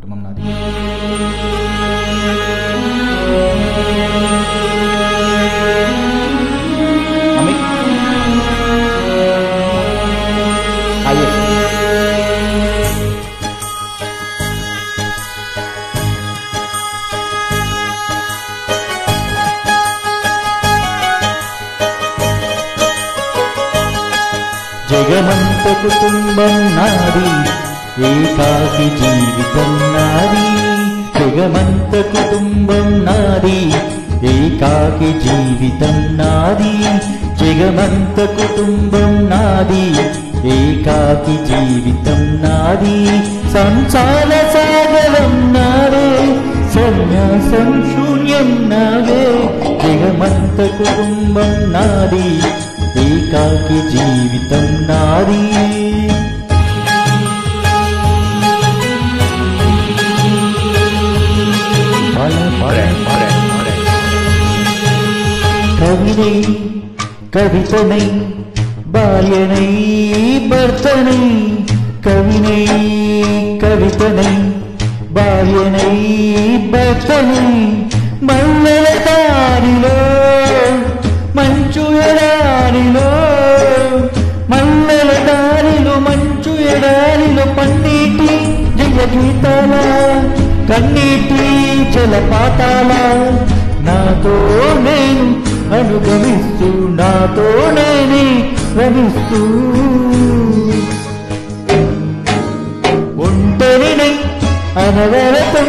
కుటుంబం నాది. జగమంత కుటుంబం నాది, ఏకాకి జీవితం నాది. జగమంత కుటుంబం నాది, ఏకాకి జీవితం నాది. జగమంత కుటుంబం నాది, ఏకాకి జీవితం నాది. సంసార సాగరం నాదే, సన్యాసం శూన్యం నాదే. జగమంత కుటుంబం నాది, ఏకాకి జీవితం నాది. కవినై కవితనై భార్యనై భర్తనై. కవినై కవితనై భార్యనై భర్తనై. మల్లెల దారిలో మంచు ఎడారిలో, మల్లెల దారిలో మంచు ఎడారిలో పన్నీటి జయ గీతాల, కన్నీటి జలపాతాల. నాతో నేను అనుగమిస్తూ, నాతో నేనే రమిస్తూ. ఒంటరినై అనవరతం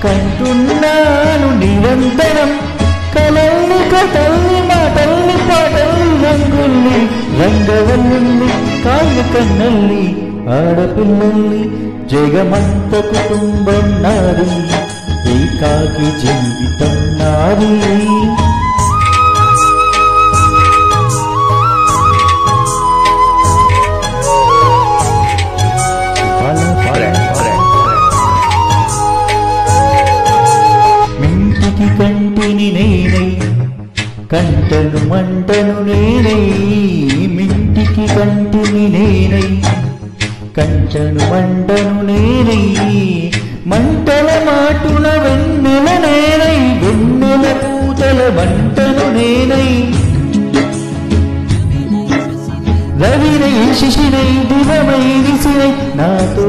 కంటున్నాను నిరంతరం. కలల్ని కథల్ని మాటల్ని పాటల్ని రంగుల్ని రంగవల్లుల్ని కాళ్ళు కన్నల్ని ఆడపిల్లల్ని. జగమంత కుటుంబం నాది, ఏకాకి జీవితం నాది. మింటికి కంటిని నేనై, కంటను మంటను నేనై. మింటికి కంటిని నేనై, కంటను మంటను నేనై. మంటల మాటున వెన్నెల నేనై, వెన్నెల పూతల మంటను నేనై. రవినై శిశినై దివమై నిశినై. నాతో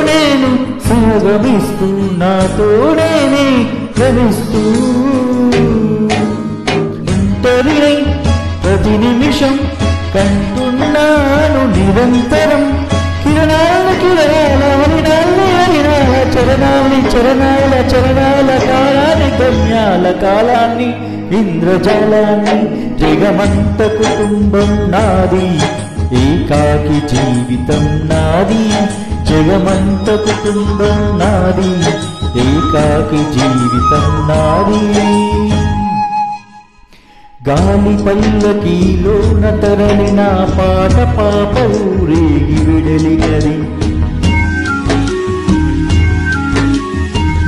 నేను సంగమిస్తూ, నాతో నేనే రమిస్తూ. ఒంటరినై ప్రతి నిమిషం కంటున్నాను నిరంతరం. కిరణాల కిరణాల హరినాల హరినాల, చరణాలని చరణాల చరణాల, కాలాన్ని గమ్యాల కాలాన్ని ఇంద్రజాలాన్ని. జగమంత కుటుంబం నాది, ఏకాకి జీవితం నాది. జగమంత కుటుంబం నాది, ఏకాకి జీవితం నాది. గాలి పల్లకీలోన తరలిన పాట పాప ఊరేగి విడలినది.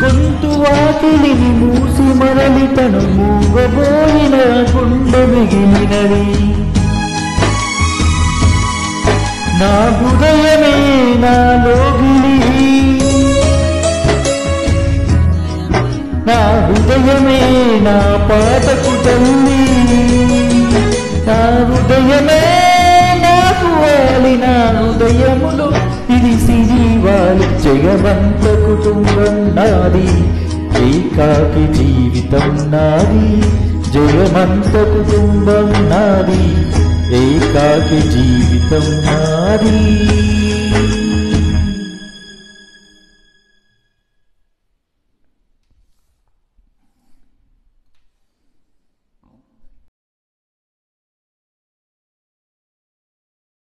గొంతు వాకిలిని మూసి మరలి తను మూగబోయిన గుండె మిగిలినది. నా హృదయమే నా లోగిలి, నా హృదయమే నా పాటకు తల్లి. నా హృదయమే నాకు వాలి, నా హృదయములో ఇది సిరివాలి. జగమంత కుటుంబం నాది, ఏకాకి జీవితం నాది. జగమంత కుటుంబం నాది, ఏకాకి జీవితం నాది.